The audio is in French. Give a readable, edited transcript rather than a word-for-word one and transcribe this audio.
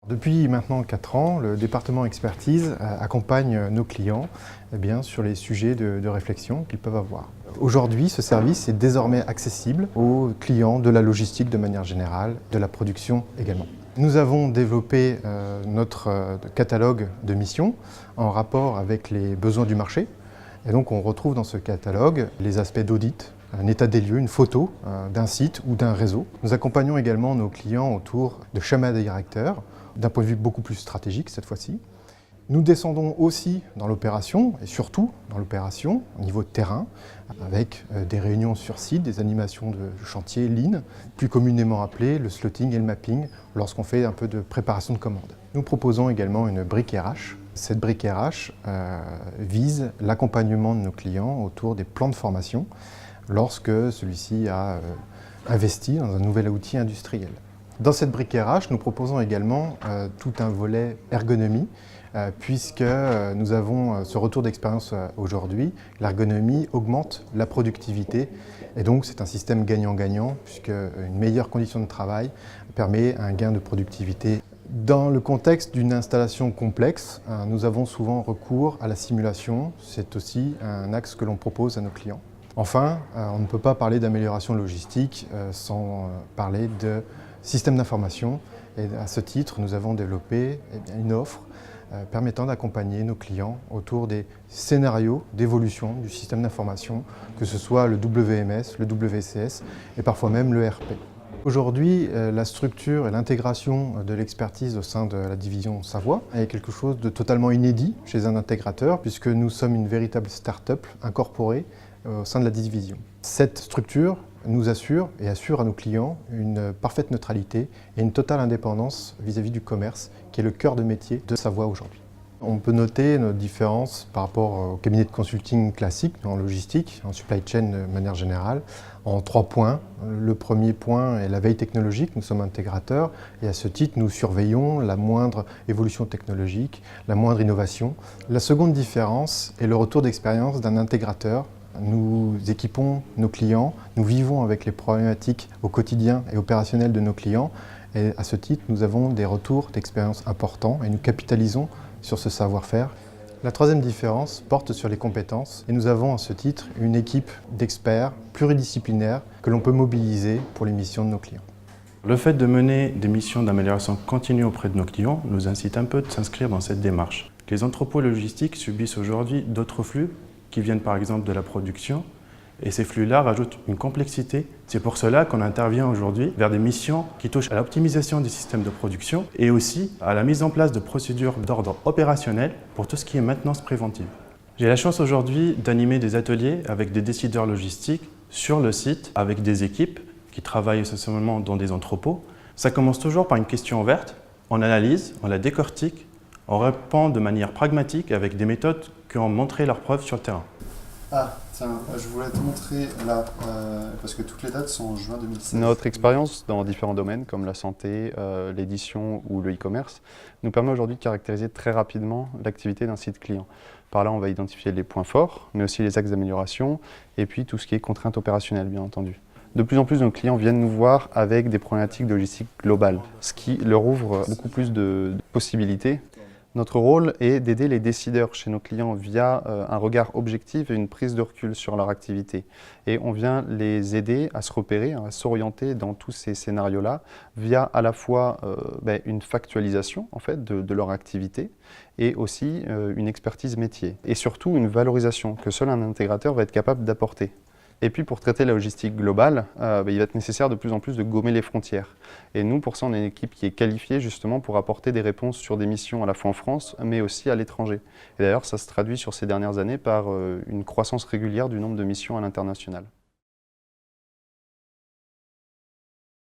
Depuis maintenant 4 ans, le département expertise accompagne nos clients sur les sujets de réflexion qu'ils peuvent avoir. Aujourd'hui, ce service est désormais accessible aux clients de la logistique de manière générale, de la production également. Nous avons développé notre catalogue de missions en rapport avec les besoins du marché. Et donc on retrouve dans ce catalogue les aspects d'audit, un état des lieux, une photo d'un site ou d'un réseau. Nous accompagnons également nos clients autour de schémas directeurs, d'un point de vue beaucoup plus stratégique cette fois-ci. Nous descendons aussi dans l'opération, et surtout dans l'opération, au niveau de terrain, avec des réunions sur site, des animations de chantier Lean, plus communément appelées le slotting et le mapping, lorsqu'on fait un peu de préparation de commande. Nous proposons également une brique RH. Cette brique RH vise l'accompagnement de nos clients autour des plans de formation, lorsque celui-ci a investi dans un nouvel outil industriel. Dans cette brique RH, nous proposons également tout un volet ergonomie, puisque nous avons ce retour d'expérience aujourd'hui. L'ergonomie augmente la productivité et donc c'est un système gagnant-gagnant, puisque une meilleure condition de travail permet un gain de productivité. Dans le contexte d'une installation complexe, nous avons souvent recours à la simulation. C'est aussi un axe que l'on propose à nos clients. Enfin, on ne peut pas parler d'amélioration logistique sans parler de système d'information. Et à ce titre, nous avons développé une offre permettant d'accompagner nos clients autour des scénarios d'évolution du système d'information, que ce soit le WMS, le WCS et parfois même le RP. Aujourd'hui, la structure et l'intégration de l'expertise au sein de la division Savoie est quelque chose de totalement inédit chez un intégrateur, puisque nous sommes une véritable start-up incorporée au sein de la division. Cette structure nous assure et assure à nos clients une parfaite neutralité et une totale indépendance vis-à-vis du commerce, qui est le cœur de métier de Savoie aujourd'hui. On peut noter notre différence par rapport au cabinet de consulting classique en logistique, en supply chain de manière générale, en 3 points. Le premier point est la veille technologique. Nous sommes intégrateurs et à ce titre, nous surveillons la moindre évolution technologique, la moindre innovation. La seconde différence est le retour d'expérience d'un intégrateur. Nous équipons nos clients, nous vivons avec les problématiques au quotidien et opérationnelles de nos clients et à ce titre, nous avons des retours d'expérience importants et nous capitalisons sur ce savoir-faire. La troisième différence porte sur les compétences et nous avons à ce titre une équipe d'experts pluridisciplinaires que l'on peut mobiliser pour les missions de nos clients. Le fait de mener des missions d'amélioration continue auprès de nos clients nous incite un peu de s'inscrire dans cette démarche. Les entrepôts logistiques subissent aujourd'hui d'autres flux qui viennent par exemple de la production et ces flux-là rajoutent une complexité. C'est pour cela qu'on intervient aujourd'hui vers des missions qui touchent à l'optimisation des systèmes de production et aussi à la mise en place de procédures d'ordre opérationnel pour tout ce qui est maintenance préventive. J'ai la chance aujourd'hui d'animer des ateliers avec des décideurs logistiques sur le site avec des équipes qui travaillent essentiellement dans des entrepôts. Ça commence toujours par une question ouverte, on analyse, on la décortique, on répond de manière pragmatique avec des méthodes qui ont montré leurs preuves sur le terrain. Ah, tiens, je voulais te montrer là, parce que toutes les dates sont en juin 2016. Notre expérience dans différents domaines, comme la santé, l'édition ou le e-commerce, nous permet aujourd'hui de caractériser très rapidement l'activité d'un site client. Par là, on va identifier les points forts, mais aussi les axes d'amélioration, et puis tout ce qui est contraintes opérationnelles, bien entendu. De plus en plus, nos clients viennent nous voir avec des problématiques de logistique globale, ce qui leur ouvre beaucoup plus de possibilités. Notre rôle est d'aider les décideurs chez nos clients via un regard objectif et une prise de recul sur leur activité. Et on vient les aider à se repérer, à s'orienter dans tous ces scénarios-là via à la fois une factualisation en fait, de leur activité et aussi une expertise métier. Et surtout une valorisation que seul un intégrateur va être capable d'apporter. Et puis pour traiter la logistique globale, il va être nécessaire de plus en plus de gommer les frontières. Et nous, pour ça, on est une équipe qui est qualifiée justement pour apporter des réponses sur des missions à la fois en France, mais aussi à l'étranger. Et d'ailleurs, ça se traduit sur ces dernières années par une croissance régulière du nombre de missions à l'international.